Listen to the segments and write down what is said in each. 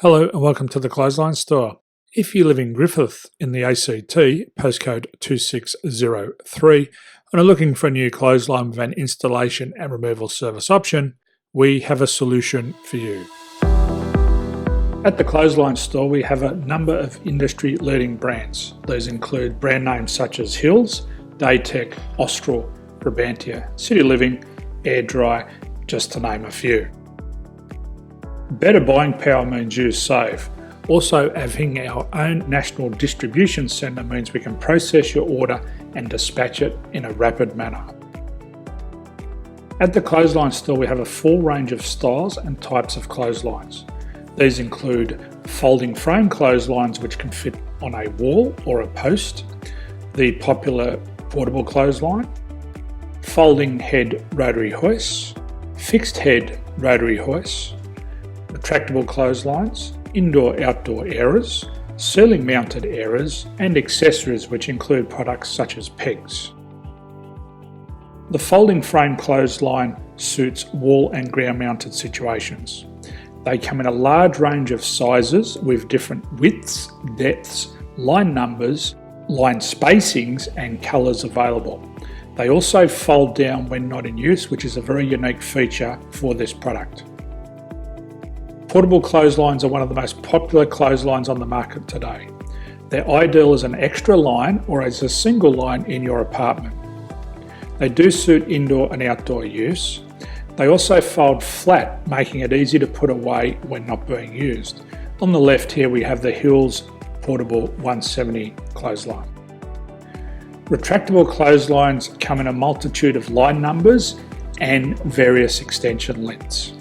Hello and welcome to the Clothesline Store. If you live in Griffith in the ACT, postcode 2603, and are looking for a new clothesline with an installation and removal service option, we have a solution for you. At the Clothesline Store, we have a number of industry-leading brands. These include brand names such as Hills, Daytech, Austral, Brabantia, City Living, Air Dry, just to name a few. Better buying power means you save. Also, having our own national distribution centre means we can process your order and dispatch it in a rapid manner. At the Clothesline Store, we have a full range of styles and types of clotheslines. These include folding frame clotheslines which can fit on a wall or a post, the popular portable clothesline, folding head rotary hoists, fixed head rotary hoists, retractable clotheslines, indoor-outdoor airers, ceiling-mounted airers, and accessories which include products such as pegs. The folding frame clothesline suits wall and ground-mounted situations. They come in a large range of sizes with different widths, depths, line numbers, line spacings, and colours available. They also fold down when not in use, which is a very unique feature for this product. Portable clotheslines are one of the most popular clotheslines on the market today. They're ideal as an extra line or as a single line in your apartment. They do suit indoor and outdoor use. They also fold flat, making it easy to put away when not being used. On the left here we have the Hills Portable 170 clothesline. Retractable clotheslines come in a multitude of line numbers and various extension lengths.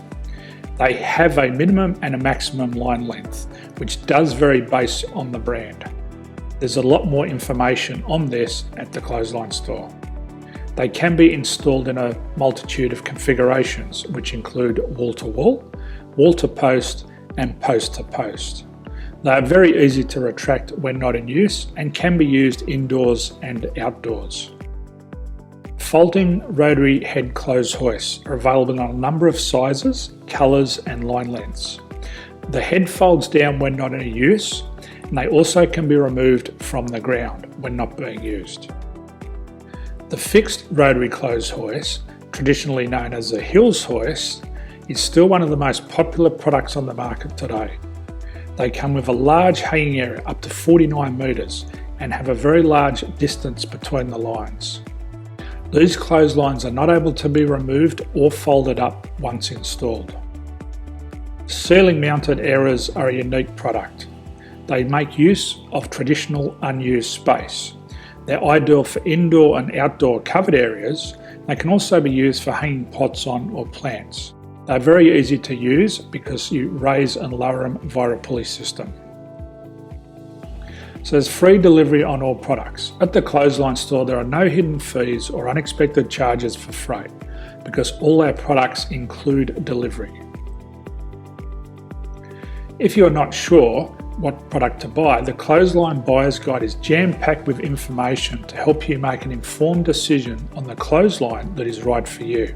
They have a minimum and a maximum line length, which does vary based on the brand. There's a lot more information on this at the Clothesline Store. They can be installed in a multitude of configurations, which include wall-to-wall, wall-to-post, and post-to-post. They are very easy to retract when not in use and can be used indoors and outdoors. Folding rotary head clothes hoists are available in a number of sizes, colours and line lengths. The head folds down when not in use, and they also can be removed from the ground when not being used. The fixed rotary clothes hoist, traditionally known as the Hills hoist, is still one of the most popular products on the market today. They come with a large hanging area up to 49 metres and have a very large distance between the lines. These clotheslines are not able to be removed or folded up once installed. Ceiling mounted airers are a unique product. They make use of traditional unused space. They're ideal for indoor and outdoor covered areas. They can also be used for hanging pots on or plants. They're very easy to use because you raise and lower them via a pulley system. So there's free delivery on all products. At the Clothesline Store, there are no hidden fees or unexpected charges for freight because all our products include delivery. If you're not sure what product to buy, the Clothesline Buyer's Guide is jam-packed with information to help you make an informed decision on the clothesline that is right for you.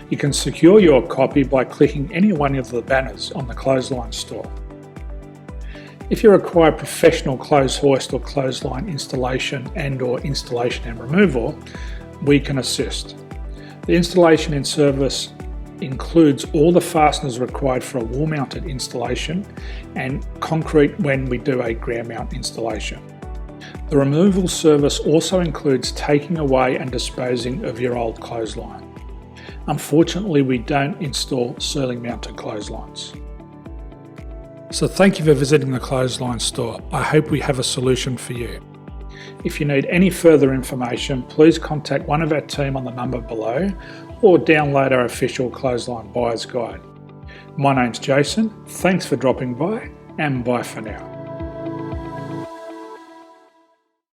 You can secure your copy by clicking any one of the banners on the Clothesline Store. If you require professional clothes hoist or clothesline installation and/or installation and removal, we can assist. The installation and service includes all the fasteners required for a wall-mounted installation and concrete when we do a ground mount installation. The removal service also includes taking away and disposing of your old clothesline. Unfortunately, we don't install ceiling-mounted clotheslines. So thank you for visiting the Clothesline Store. I hope we have a solution for you. If you need any further information, please contact one of our team on the number below or download our official Clothesline Buyer's Guide. My name's Jason, thanks for dropping by and bye for now.